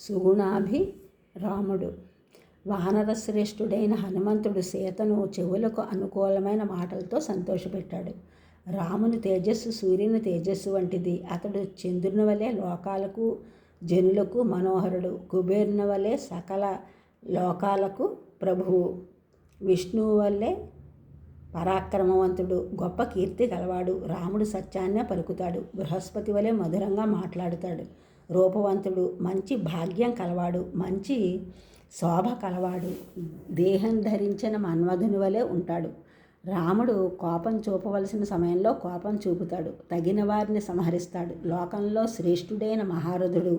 సుగుణాభి రాముడు. వానరశ్రేష్ఠుడైన హనుమంతుడు సీతను చెవులకు అనుకూలమైన మాటలతో సంతోషపెట్టాడు. రాముని తేజస్సు సూర్యుని తేజస్సు వంటిది. అతడు చంద్రుని వలె లోకాలకు జనులకు మనోహరుడు. కుబేరుని వలె సకల లోకాలకు ప్రభువు. విష్ణువు వల్లే పరాక్రమవంతుడు, గొప్ప కీర్తి గలవాడు. రాముడు సత్యాన్నే పలుకుతాడు. బృహస్పతి వలె మధురంగా మాట్లాడుతాడు. రూపవంతుడు, మంచి భాగ్యం కలవాడు, మంచి శోభ కలవాడు. దేహం ధరించిన మన్మధుని వలె ఉంటాడు. రాముడు కోపం చూపవలసిన సమయంలో కోపం చూపుతాడు. తగిన వారిని సంహరిస్తాడు. లోకంలో శ్రేష్ఠుడైన మహారథుడు.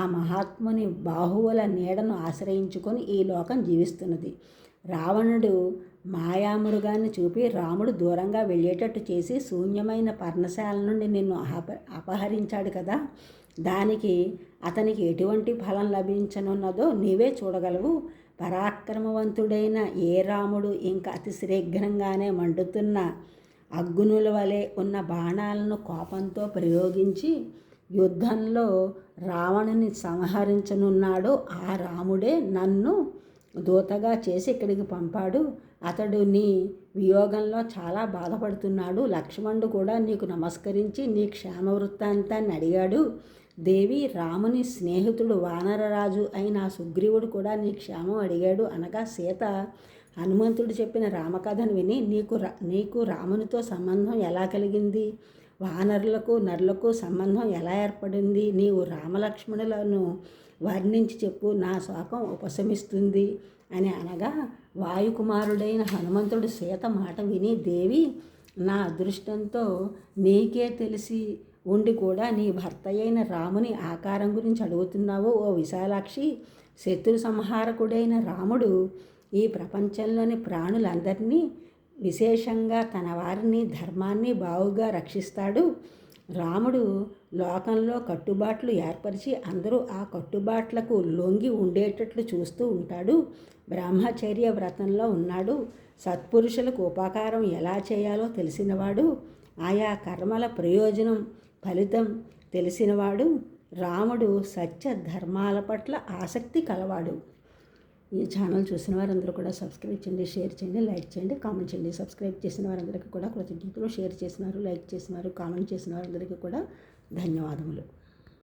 ఆ మహాత్ముని బాహువుల నీడను ఆశ్రయించుకొని ఈ లోకం జీవిస్తున్నది. రావణుడు మాయామృగాన్ని చూపి రాముడు దూరంగా వెళ్ళేటట్టు చేసి శూన్యమైన పర్ణశాల నుండి నిన్ను అపహరించాడు కదా. దానికి అతనికి ఎటువంటి ఫలం లభించనున్నదో నీవే చూడగలవు. పరాక్రమవంతుడైన ఏ రాముడు ఇంకా అతి శీఘ్రంగానే మండుతున్న అగ్నుల వలె ఉన్న బాణాలను కోపంతో ప్రయోగించి యుద్ధంలో రావణుని సంహరించనున్నాడో ఆ రాముడే నన్ను దూతగా చేసి ఇక్కడికి పంపాడు. అతడు నీ వియోగంలో చాలా బాధపడుతున్నాడు. లక్ష్మణుడు కూడా నీకు నమస్కరించి నీ క్షేమ వృత్తాంతాన్ని అడిగాడు. దేవి, రాముని స్నేహితుడు వానరరాజు అయిన సుగ్రీవుడు కూడా నీ క్షేమం అడిగాడు అనగా సీత హనుమంతుడు చెప్పిన రామకథను విని నీకు రామునితో సంబంధం ఎలా కలిగింది? వానరులకు నరులకు సంబంధం ఎలా ఏర్పడింది? నీవు రామలక్ష్మణులను వర్ణించి చెప్పు, నా శోకం ఉపశమిస్తుంది అని అనగా వాయుకుమారుడైన హనుమంతుడు సీత మాట విని, దేవి, నా అదృష్టంతో నీకే తెలిసి ఉండి కూడా నీ భర్త అయిన రాముని ఆకారం గురించి అడుగుతున్నావు. ఓ విశాలాక్షి, శత్రు సంహారకుడైన రాముడు ఈ ప్రపంచంలోని ప్రాణులందరినీ, విశేషంగా తన వారిని, ధర్మాన్ని బావుగా రక్షిస్తాడు. రాముడు లోకంలో కట్టుబాట్లు ఏర్పరిచి అందరూ ఆ కట్టుబాట్లకు లొంగి ఉండేటట్లు చూస్తూ ఉంటాడు. బ్రహ్మచర్య వ్రతంలో ఉన్నాడు. సత్పురుషులకు ఉపకారం ఎలా చేయాలో తెలిసినవాడు. ఆయా కర్మల ప్రయోజనం ఫలితం తెలిసినవాడు. రాముడు సత్య ధర్మాల పట్ల ఆసక్తి కలవాడు. ఈ ఛానల్ చూసిన వారందరూ కూడా సబ్స్క్రైబ్ చేయండి, షేర్ చేయండి, లైక్ చేయండి, కామెంట్ చేయండి. సబ్స్క్రైబ్ చేసిన వారందరికీ కూడా కృతజ్ఞతలు. షేర్ చేసినారు, లైక్ చేసినారు, కామెంట్ చేసిన వారందరికీ కూడా ధన్యవాదములు.